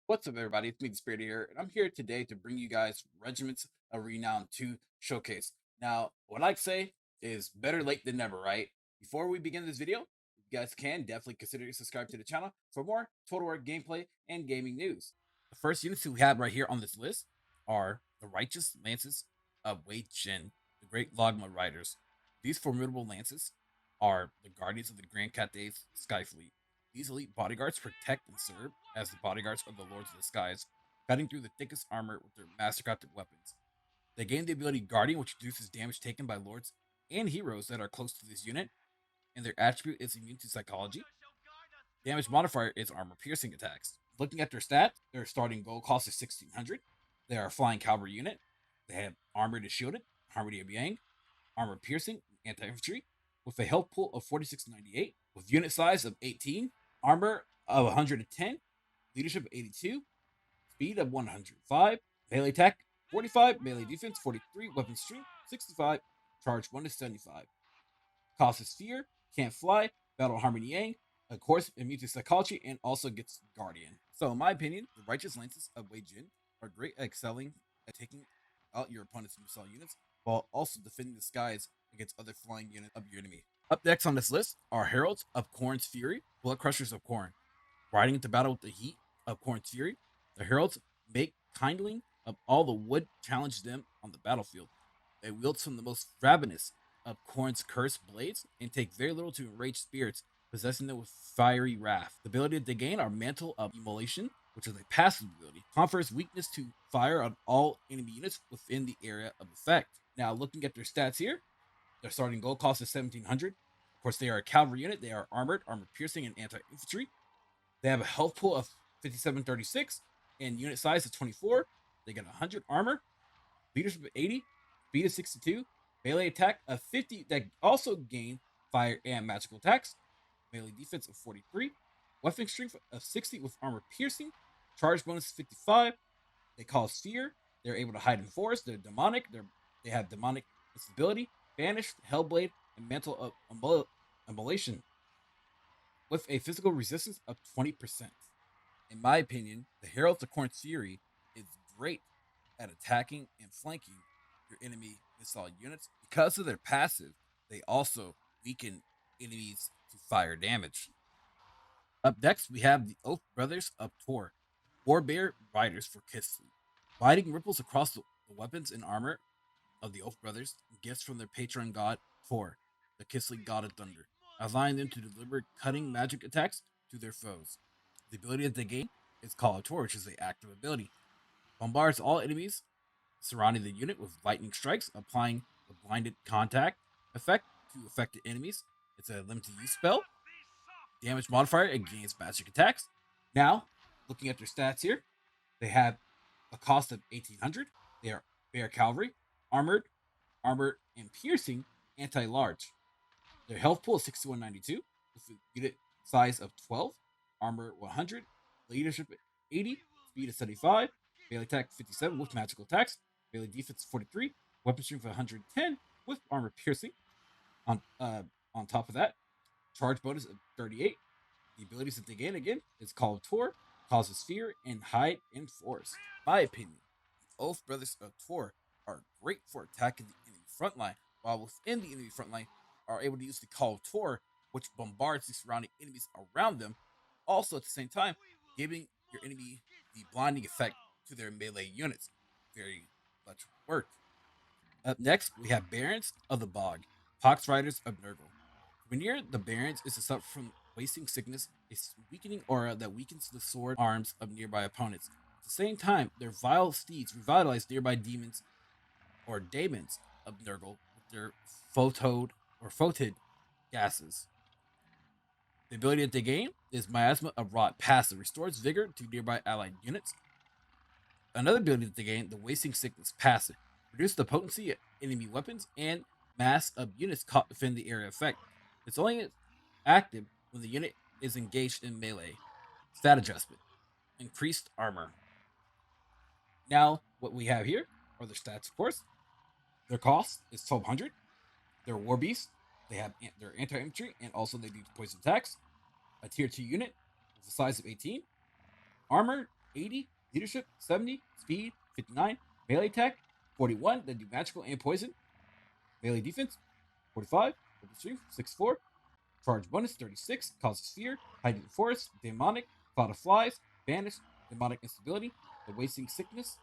What's up, everybody? It's me, Disbearity here, and I'm here today to bring you guys Regiments of Renown 2 Showcase. Now, what I'd say is better late than never, right? Before we begin this video, you guys can definitely consider subscribe to the channel for more Total War gameplay and gaming news. The first units we have right here on this list are the Righteous Lances of WEI-JIN, the Great Longma Riders. These formidable lances are the Guardians of the Grand Cate's Sky Fleet. These elite bodyguards protect and serve as the bodyguards of the Lords of the Skies, cutting through the thickest armor with their mastercrafted weapons. They gain the ability Guardian, which reduces damage taken by lords and heroes that are close to this unit, and their attribute is immune to psychology. Damage modifier is armor piercing attacks. Looking at their stats, their starting gold cost is 1600. They are a flying cavalry unit. They have armored and shielded, harmony of yang, armor piercing, anti-infantry, with a health pool of 4698, with unit size of 18, armor of 110, leadership of 82, speed of 105, melee attack 45, melee defense 43, weapon strength 65, charge 1 to 75. Cost is fear, can't fly, battle harmony yang, of course, immune to psychology, and also gets guardian. So, in my opinion, the Righteous Lances of WEI-JIN are great at excelling at taking out your opponent's missile units while also defending the skies against other flying units of your enemy. Up next on this list are Heralds of Khorne's Fury, Bloodcrushers of Khorne. Riding into battle with the heat of Khorne's Fury, the Heralds make kindling of all the wood challenge them on the battlefield. They wield some of the most ravenous of Khorne's cursed blades and take very little to enrage spirits, possessing them with fiery wrath. The ability that they gain are Mantle of Immolation, which is a passive ability, confers weakness to fire on all enemy units within the area of effect. Now, looking at their stats here, their starting gold cost is 1700. Of course, they are a cavalry unit. They are armored, armor piercing, and anti-infantry. They have a health pool of 5736 and unit size of 24. They get 100 armor, leadership of 80, speed of 62, melee attack of 50 that also gain fire and magical attacks, melee defense of 43, weapon strength of 60 with armor piercing, charge bonus 55. They cause fear. They're able to hide in forest. They're demonic. They have demonic instability, banished, hellblade, and mantle of immolation with a physical resistance of 20%. In my opinion, the Heralds of Khorne's Fury is great at attacking and flanking your enemy missile units. Because of their passive, they also weaken enemies to fire damage. Up next, we have the Oath Brothers of Tor, Warbear Riders for Kislev. Biting ripples across the weapons and armor of the Oath Brothers, gifts from their patron god, Tor, the Kislev god of thunder, allowing them to deliver cutting magic attacks to their foes. The ability that they gain is Call of Tor, which is the active ability. Bombards all enemies surrounding the unit with lightning strikes, applying the blinded contact effect to affected enemies. It's a limited use spell. Damage modifier against magic attacks. Now, looking at their stats here, they have a cost of 1800. They are Bear Cavalry, armored, and piercing, anti-large. Their health pool is 6192 with a unit size of 12, armor 100, leadership 80, speed of 75, melee attack 57 with magical attacks, melee defense 43, weapon strength 110 with armor piercing. On top of that, charge bonus of 38. The abilities that they gain again is Call of Tor, causes fear, and hide in forest. My opinion, the Oath Brothers of Tor are great for attacking the enemy frontline, while within the enemy frontline are able to use the Call of Tor, which bombards the surrounding enemies around them. Also, at the same time, giving your enemy the blinding effect to their melee units. Very much work. Up next, we have Barons of the Bog, Pox Riders of Nurgle. Veneer the Barons is to suffer from wasting sickness, a weakening aura that weakens the sword arms of nearby opponents. At the same time, their vile steeds revitalize nearby demons or daemons of Nurgle with their photid gases. The ability that they gain is Miasma of Rot passive, restores vigor to nearby allied units. Another ability that they gain, the Wasting Sickness passive, reduce the potency of enemy weapons and mass of units caught within the area effect. It's only active when the unit is engaged in melee. Stat adjustment, increased armor. Now, what we have here are their stats, of course. Their cost is 1200. They're War Beasts. They have their anti-infantry, and also they do poison attacks. A tier 2 unit with a size of 18. Armor 80, leadership 70, speed 59, melee attack 41, then do magical and poison, melee defense 45, weapon strength 64, charge bonus 36, causes fear, hide in the forest, demonic, cloud of flies, banish, demonic instability, the wasting sickness,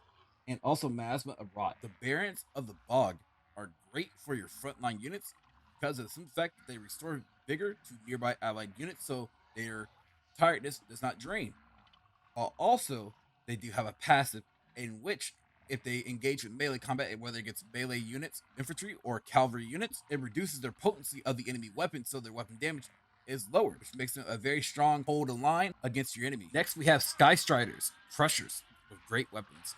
and also miasma of rot. The Barons of the Bog are great for your frontline units because of the simple fact that they restore vigor to nearby allied units so their tiredness does not drain. Also, they do have a passive in which, if they engage with melee combat, whether it gets melee units, infantry, or cavalry units, it reduces their potency of the enemy weapon, so their weapon damage is lowered, which makes them a very strong hold of line against your enemy. Next, we have Sky Striders, Crushers, with great weapons.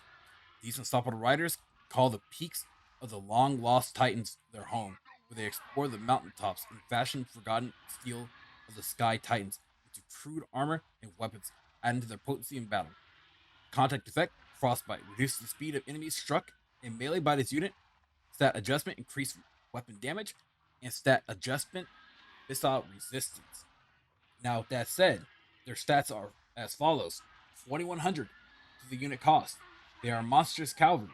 These unstoppable riders call the peaks of the long lost Titans their home, where they explore the mountaintops and fashion forgotten steel of the Sky Titans into crude armor and weapons, adding to their potency in battle. Contact effect, Frostbite, reduces the speed of enemies struck and melee by this unit. Stat adjustment, increased weapon damage, and stat adjustment, missile resistance. Now, with that said, their stats are as follows: 2100 to the unit cost. They are monstrous cavalry.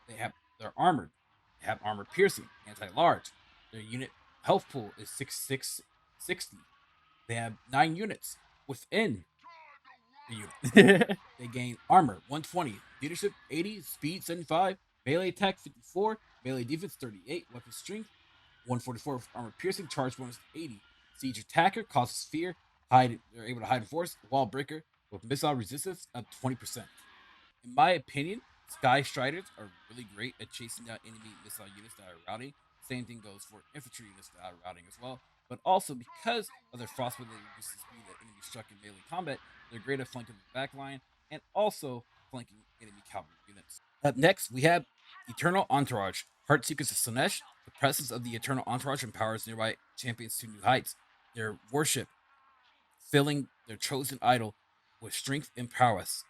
They're armored. They have armor piercing, anti-large. Their unit health pool is 6660. They have 9 units within the unit. They gain armor 120, leadership 80, speed 75, melee attack 54, melee defense 38, weapon strength 144, armor piercing, charge bonus 80. Siege attacker causes fear, they're able to hide in force, wall breaker with missile resistance of 20%. In my opinion, Sky Striders are really great at chasing down enemy missile units that are routing. Same thing goes for infantry units that are routing as well. But also because of their frostbite that reduces the speed of enemy struck in melee combat, they're great at flanking the back line and also flanking enemy cavalry units. Up next, we have Eternal Entourage. Heartseekers of Slaanesh. The presence of the Eternal Entourage empowers nearby champions to new heights. Their worship, filling their chosen idol with strength and prowess.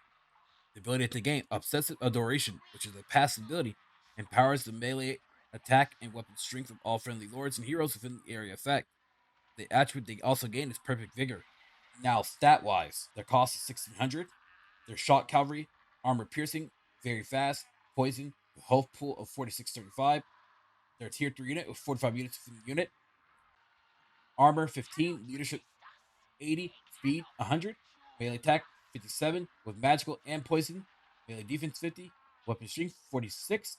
The ability to gain Obsessive Adoration, which is a passive ability, empowers the melee attack and weapon strength of all friendly lords and heroes within the area effect. The attribute they also gain is Perfect Vigor. Now, stat wise, their cost is 1600. Their Shock Cavalry, Armor Piercing, very fast, Poison, health pool of 4635. Their Tier 3 unit with 45 units within the unit. Armor 15, Leadership 80, Speed 100, Melee Attack 57 with magical and poison, melee defense 50, weapon strength 46,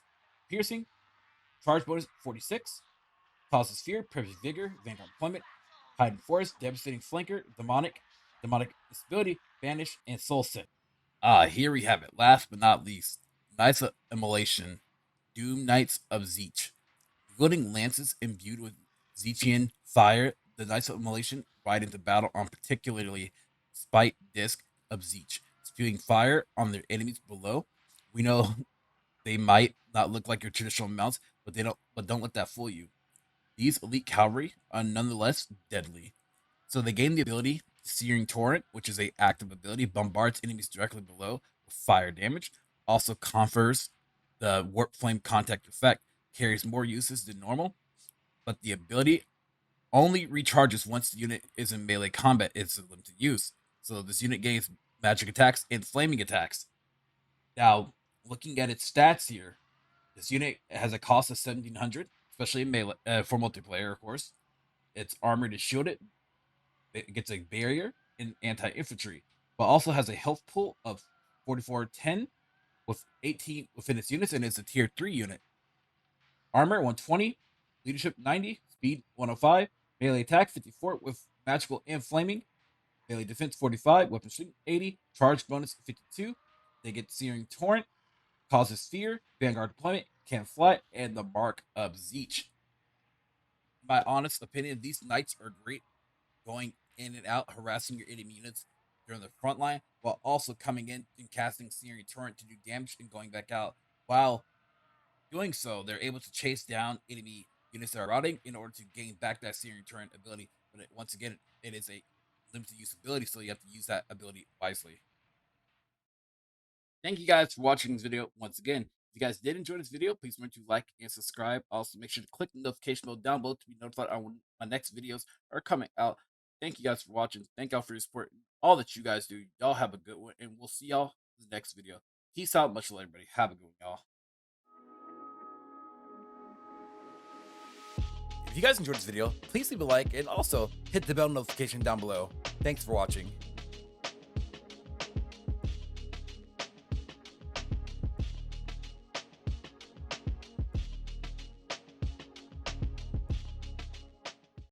piercing, charge bonus 46, causes fear, perfect vigor, vanguard deployment, hide in forest, devastating flanker, demonic instability, banish, and soul set. Here we have it. Last but not least, Knights of Immolation, Doom Knights of Tzeentch. Wielding lances imbued with Tzeentchian fire, the Knights of Immolation ride into battle on particularly spite disc of Tzeentch, spewing fire on their enemies below. We know they might not look like your traditional mounts, but don't let that fool you. These elite cavalry are nonetheless deadly. So they gain the ability Searing Torrent, which is a active ability, bombards enemies directly below with fire damage. Also confers the Warp Flame contact effect, carries more uses than normal, but the ability only recharges once the unit is in melee combat. It's a limited use. So this unit gains magic attacks and flaming attacks. Now, looking at its stats here, this unit has a cost of 1700, especially in melee for multiplayer, of course. It's armored and shielded. It gets a barrier in anti-infantry, but also has a health pool of 4410 with 18 within its units, and it's a tier 3 unit. Armor 120, leadership 90, speed 105, melee attack 54 with magical and flaming, melee defense 45, weapon strength 80, charge bonus 52. They get Searing Torrent, causes fear, vanguard deployment, can fly, and the mark of Tzeentch. My honest opinion, these knights are great going in and out, harassing your enemy units during the front line, while also coming in and casting Searing Torrent to do damage and going back out. While doing so, they're able to chase down enemy units that are routing in order to gain back that Searing Torrent ability. But once again, it is a limited use ability, so you have to use that ability wisely. Thank you guys for watching this video once again. If you guys did enjoy this video, please remember to like and subscribe. Also, make sure to click the notification bell down below to be notified when my next videos are coming out. Thank you guys for watching. Thank y'all for your support. All that you guys do. Y'all have a good one, and we'll see y'all the next video. Peace out. Much love, everybody. Have a good one, y'all. If you guys enjoyed this video, please leave a like and also hit the bell notification down below. Thanks for watching.